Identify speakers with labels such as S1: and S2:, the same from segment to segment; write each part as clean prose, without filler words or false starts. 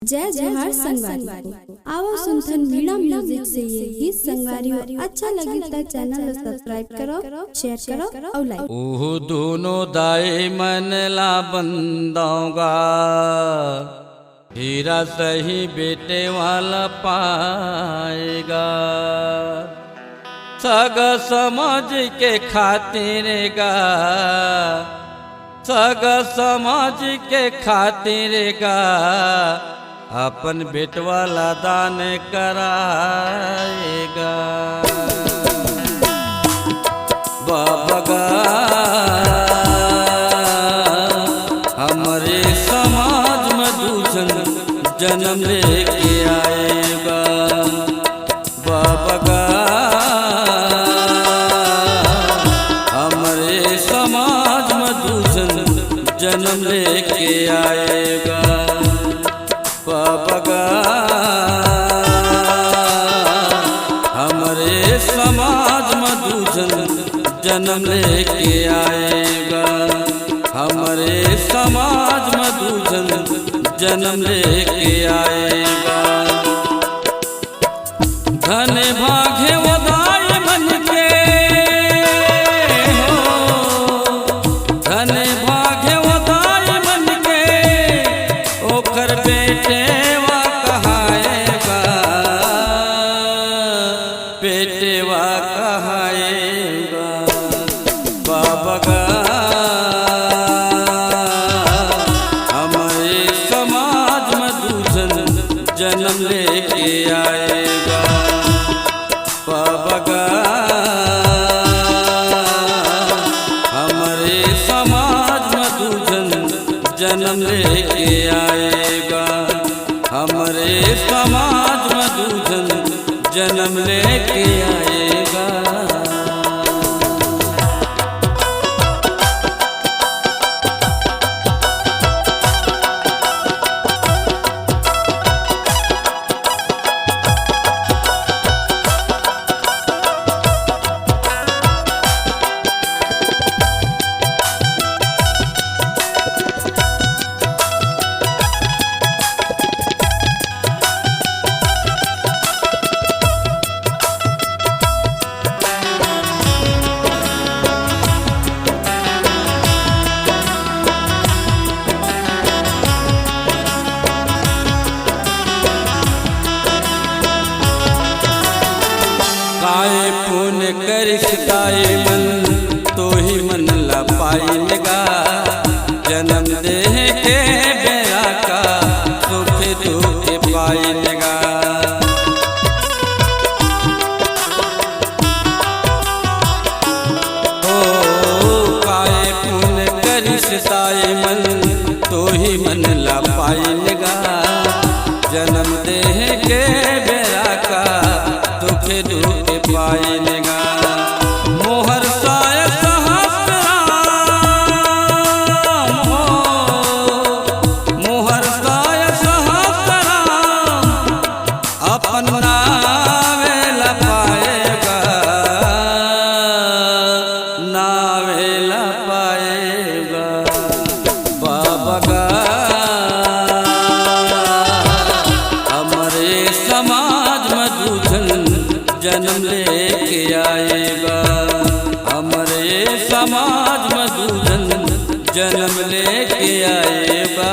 S1: जय जोहार संगवारी आओ सुनथन मीणा म्यूजिक से ये गीत संगवारियों अच्छा लगी तो चैनल सब्सक्राइब करो, शेयर करो और लाइक।
S2: ओह दोनों दाए मन ला बंदोगा हीरा सही बेटे वाला पाएगा। सग समझ के खातिर गा सग समझ के खातिर गा अपन बेटवाला दान कराएगा। बाबा हमारे समाज में दूसर जन्म लेके आएगा। बाबा हमारे समाज में दूसर जन्म लेके आएगा। बाबा हमारे समाज में दूसर जन्म लेके आएगा। हमारे समाज में दूसर जन्म लेके आएगा। धन भाग्य वदाई मन के हो, धन भाग्य वदाई मन के ओकर बेटे वा कहाएगा। बेटे वा कहाएगा। बाबा हमारे समाज में दूसर जन्म लेके आएगा। बाबा हमारे समाज में दूसर जन्म लेके आएगा। हमारे समाज में दूसर जन्म लेके आएगा। काए पुण्य करिस काए मन तो ही मन ला पाएगा। जन्म देह के बेरा का सुख दुख पाएगा। ओ काए पुण्य करिस काए मन तो ही मन ला पाएगा। जन्म देह के बेरा का दुख दुख पाएगा। मोहर साय सहस्राम हो, मोहर साय सहस्राम अपन नावेला पाएगा। नावेला पाएगा। बाबा हमारे समाज में दूसर जन्म लेके आएगा। हमारे समाज में दूसर जन्म लेके आएगा।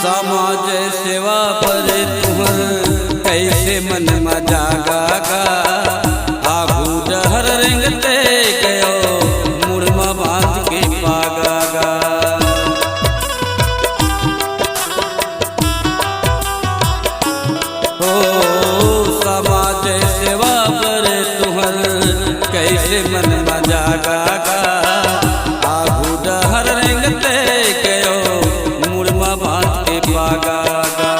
S2: समाज सेवा पर तुहर कैसे मन में जागा। आगू डहर रेंगते गयो मुड़मा बांध के पागा। ओ लागा गा आहू डहर रेंगते गयो मुड़मा बांध के पागा गा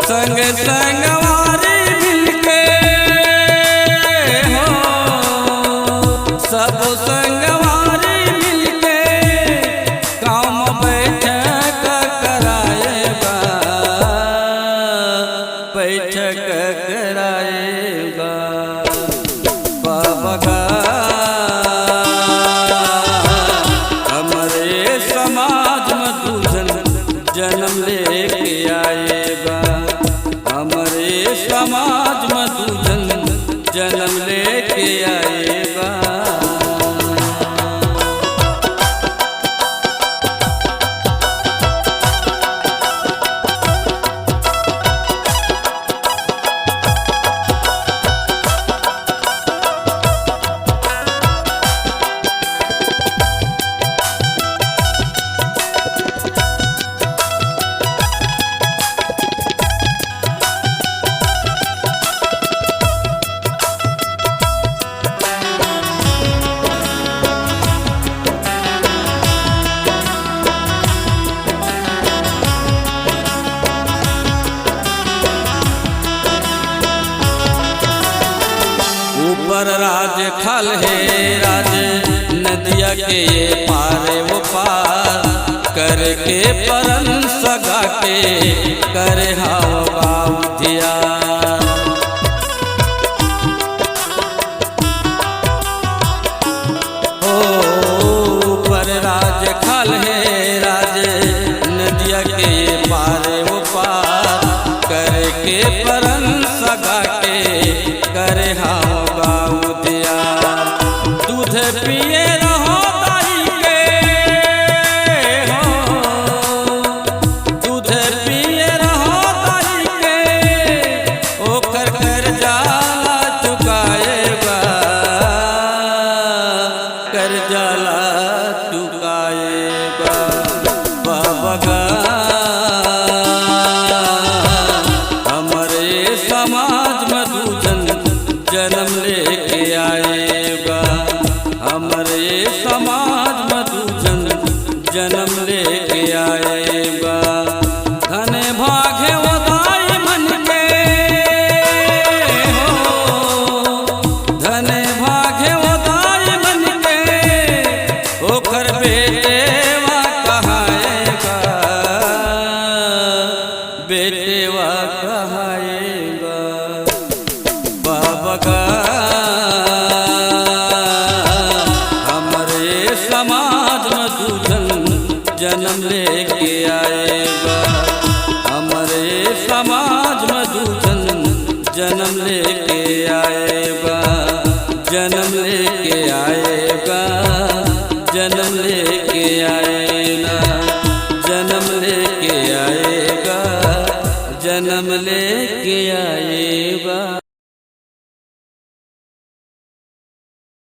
S2: संग संगवारी मिलके हो सब संगवारी मिलके काम बैठक कराएगा बैठक कराएगा बाबा का हमारे समाज में दूजन जन्म लेके आएगा हमारे समाज में दूजन जन्म लेके आएगा ऊपर राज खल है राज नदिया के ये पारे वो पार करके परन सगा के करे हाव बाव दिया ऊपर राज खल है राज नदिया के ये पारे वो पार करके परन सगा के करे हाव दूध पिए रहो दाई के हो दूध पिए रहो दाई के ओकर कर्जा चुकाएगा कर्जा चुकाएगा बाबा का हमारे समाज में दूजन जन्म लेके आएगा हमारे समाज में दूजन जन्म लेके आएगा धन भागे वदाई मन के हो धन भागे वदाई मन के ओकर बेटेवा कहाएगा बेटेवा कहाएगा बाबा का समाज में दूजन जन्म लेके आएगा हमारे समाज में दूजन जन्म लेके आएगा जन्म लेके आएगा जन्म लेके आएगा जन्म लेके आएगा जन्म ले